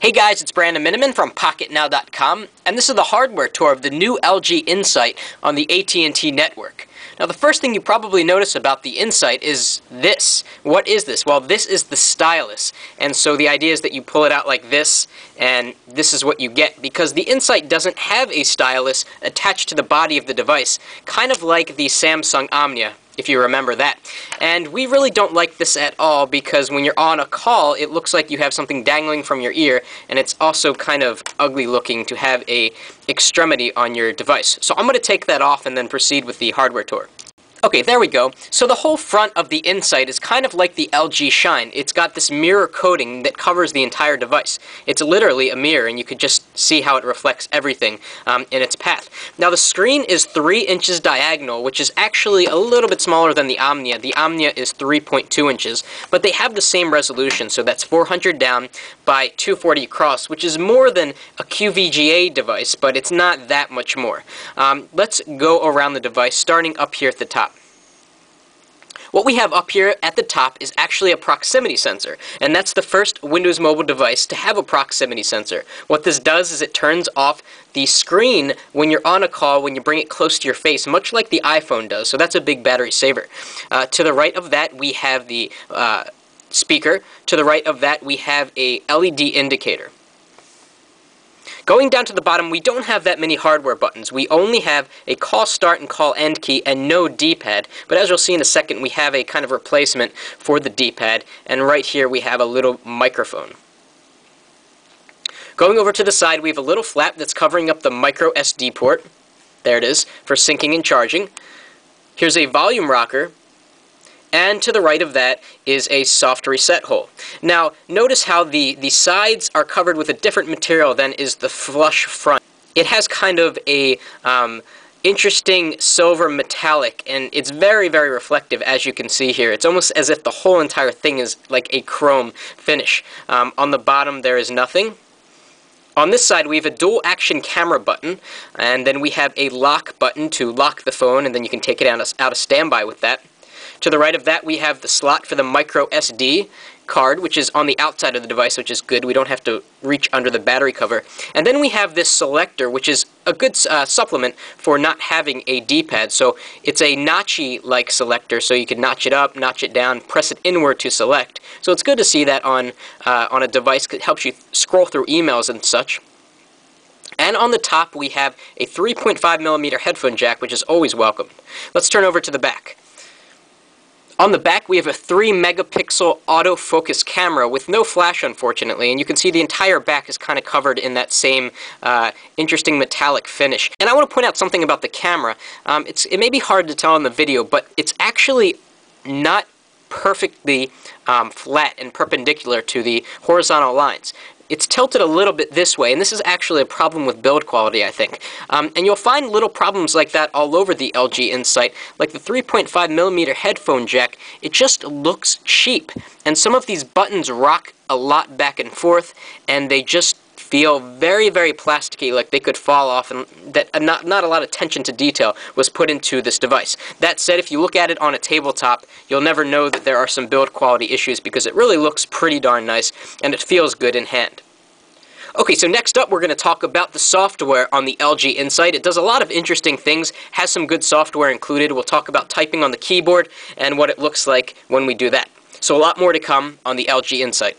Hey guys, it's Brandon Miniman from Pocketnow.com, and this is the hardware tour of the new LG Incite on the AT&T network. Now the first thing you probably notice about the Incite is this. What is this? Well, this is the stylus, and so the idea is that you pull it out like this, and this is what you get, because the Incite doesn't have a stylus attached to the body of the device, kind of like the Samsung Omnia, if you remember that. And we really don't like this at all, because when you're on a call, it looks like you have something dangling from your ear, and it's also kind of ugly looking to have a extremity on your device. So I'm going to take that off and then proceed with the hardware tour. Okay, there we go. So the whole front of the Incite is kind of like the LG Shine. It's got this mirror coating that covers the entire device. It's literally a mirror, and you could just see how it reflects everything in its path. Now the screen is 3 inches diagonal, which is actually a little bit smaller than the Omnia. The Omnia is 3.2 inches, but they have the same resolution, so that's 400 down by 240 across, which is more than a QVGA device, but it's not that much more. Let's go around the device, starting up here at the top. What we have up here at the top is actually a proximity sensor, and that's the first Windows Mobile device to have a proximity sensor. What this does is it turns off the screen when you're on a call, when you bring it close to your face, much like the iPhone does, so that's a big battery saver. To the right of that, we have the speaker. To the right of that, we have a LED indicator. Going down to the bottom, we don't have that many hardware buttons. We only have a call start and call end key and no D-pad. But as you'll see in a second, we have a kind of replacement for the D-pad. And right here we have a little microphone. Going over to the side, we have a little flap that's covering up the micro SD port. There it is, for syncing and charging. Here's a volume rocker. And to the right of that is a soft reset hole. Now, notice how the sides are covered with a different material than is the flush front. It has kind of a interesting silver metallic, and it's very, very reflective, as you can see here. It's almost as if the whole entire thing is like a chrome finish. On the bottom, there is nothing. On this side, we have a dual action camera button, and then we have a lock button to lock the phone, and then you can take it out of standby with that. To the right of that, we have the slot for the micro SD card, which is on the outside of the device, which is good. We don't have to reach under the battery cover. And then we have this selector, which is a good supplement for not having a D-pad. So it's a notchy-like selector, so you can notch it up, notch it down, press it inward to select. So it's good to see that on a device that helps you scroll through emails and such. And on the top, we have a 3.5mm headphone jack, which is always welcome. Let's turn over to the back. On the back, we have a 3-megapixel autofocus camera with no flash, unfortunately, and you can see the entire back is kind of covered in that same interesting metallic finish. And I want to point out something about the camera. It may be hard to tell in the video, but it's actually not perfectly flat and perpendicular to the horizontal lines. It's tilted a little bit this way, and this is actually a problem with build quality, I think. And you'll find little problems like that all over the LG Incite, like the 3.5mm headphone jack. It just looks cheap, and some of these buttons rock a lot back and forth, and they just feel very, very plasticky, like they could fall off, and that not a lot of attention to detail was put into this device. That said, if you look at it on a tabletop, you'll never know that there are some build quality issues, because it really looks pretty darn nice, and it feels good in hand. Okay, so next up we're going to talk about the software on the LG Incite. It does a lot of interesting things, has some good software included. We'll talk about typing on the keyboard and what it looks like when we do that. So a lot more to come on the LG Incite.